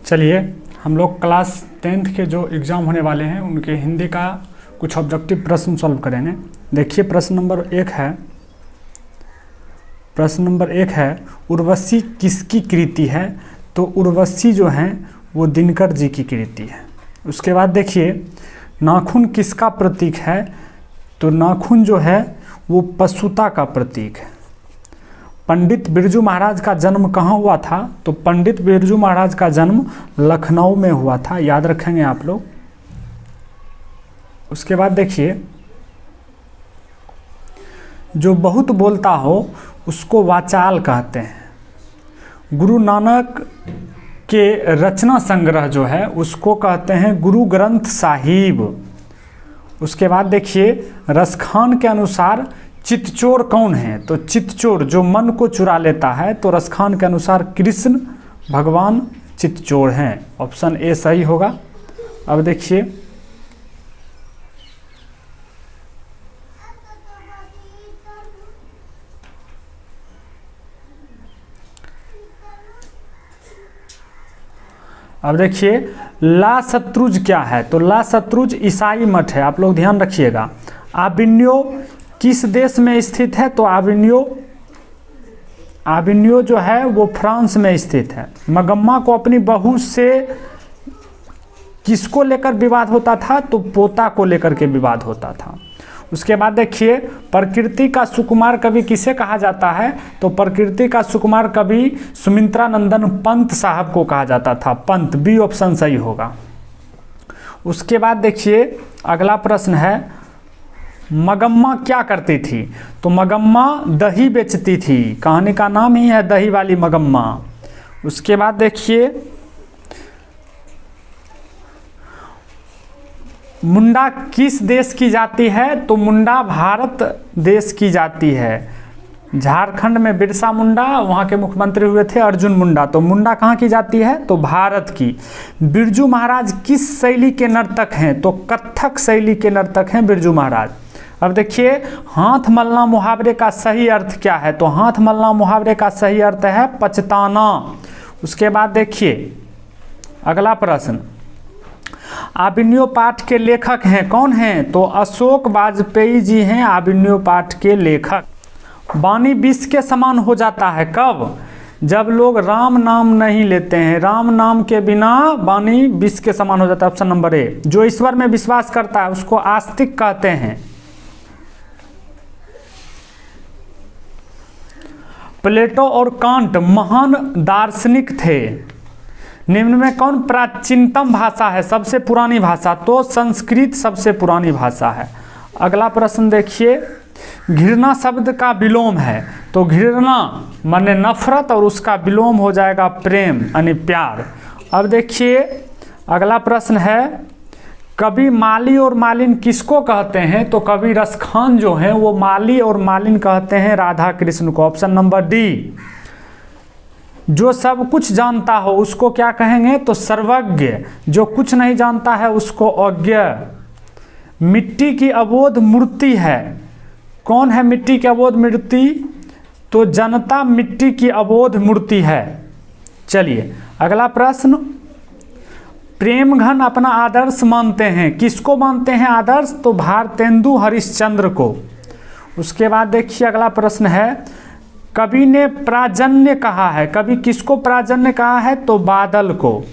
चलिए हम लोग क्लास 10th के जो एग्ज़ाम होने वाले हैं उनके हिंदी का कुछ ऑब्जेक्टिव प्रश्न सॉल्व करेंगे। देखिए प्रश्न नंबर एक है उर्वशी किसकी कृति है? तो उर्वशी जो है वो दिनकर जी की कृति है। उसके बाद देखिए नाखून किसका प्रतीक है? तो नाखून जो है वो पशुता का प्रतीक है। पंडित बिरजू महाराज का जन्म कहाँ हुआ था? तो पंडित बिरजू महाराज का जन्म लखनऊ में हुआ था, याद रखेंगे आप लोग। उसके बाद देखिए जो बहुत बोलता हो उसको वाचाल कहते हैं। गुरु नानक के रचना संग्रह जो है उसको कहते हैं गुरु ग्रंथ साहिब। उसके बाद देखिए रसखान के अनुसार चित्तचोर कौन है? तो चित्तचोर जो मन को चुरा लेता है, तो रसखान के अनुसार कृष्ण भगवान चित्तचोर हैं। ऑप्शन ए सही होगा। अब देखिए ला शत्रुज क्या है? तो ला शत्रुज ईसाई मठ है, आप लोग ध्यान रखिएगा। आबिन्यो किस देश में स्थित है? तो आबिन्यो जो है वो फ्रांस में स्थित है। मगम्मा को अपनी बहू से किसको लेकर विवाद होता था? तो पोता को लेकर के विवाद होता था। उसके बाद देखिए प्रकृति का सुकुमार कवि किसे कहा जाता है? तो प्रकृति का सुकुमार कवि सुमित्रा नंदन पंत साहब को कहा जाता था। पंत, बी ऑप्शन सही होगा। उसके बाद देखिए अगला प्रश्न है मगम्मा क्या करती थी? तो मगम्मा दही बेचती थी। कहानी का नाम ही है दही वाली मगम्मा। उसके बाद देखिए मुंडा किस देश की जाति है? तो मुंडा भारत देश की जाति है। झारखंड में बिरसा मुंडा, वहाँ के मुख्यमंत्री हुए थे अर्जुन मुंडा। तो मुंडा कहाँ की जाति है? तो भारत की। बिरजू महाराज किस शैली के नर्तक हैं? तो कथक शैली के नर्तक हैं बिरजू महाराज। अब देखिए हाथ मलना मुहावरे का सही अर्थ क्या है? तो हाथ मलना मुहावरे का सही अर्थ है पछताना। उसके बाद देखिए अगला प्रश्न आबिन्यो पाठ के लेखक हैं, कौन हैं? तो अशोक वाजपेयी जी हैं आबिन्यो पाठ के लेखक। वाणी विष के समान हो जाता है कब? जब लोग राम नाम नहीं लेते हैं। राम नाम के बिना वाणी विष के समान हो जाता है। Option number A. जो ईश्वर में विश्वास करता है उसको आस्तिक कहते हैं। प्लेटो और कांट महान दार्शनिक थे। निम्न में कौन प्राचीनतम भाषा है? सबसे पुरानी भाषा? तो संस्कृत सबसे पुरानी भाषा है। अगला प्रश्न देखिए घृणा शब्द का विलोम है। तो घृणा माने नफरत और उसका विलोम हो जाएगा प्रेम यानी प्यार। अब देखिए अगला प्रश्न है कवि माली और मालिन किसको कहते हैं? तो कवि रसखान जो हैं वो माली और मालिन कहते हैं राधा कृष्ण को। Option number D. जो सब कुछ जानता हो उसको क्या कहेंगे? तो सर्वज्ञ। जो कुछ नहीं जानता है उसको अज्ञ। मिट्टी की अबोध मूर्ति है, कौन है मिट्टी की अबोध मूर्ति? तो जनता मिट्टी की अबोध मूर्ति है। चलिए अगला प्रश्न प्रेम घन अपना आदर्श मानते हैं, किसको मानते हैं आदर्श? तो भारतेंदु हरिश्चंद्र को। उसके बाद देखिए अगला प्रश्न है कवि ने प्राजन्य कहा है, कवि किसको प्राजन्य कहा है? तो बादल को।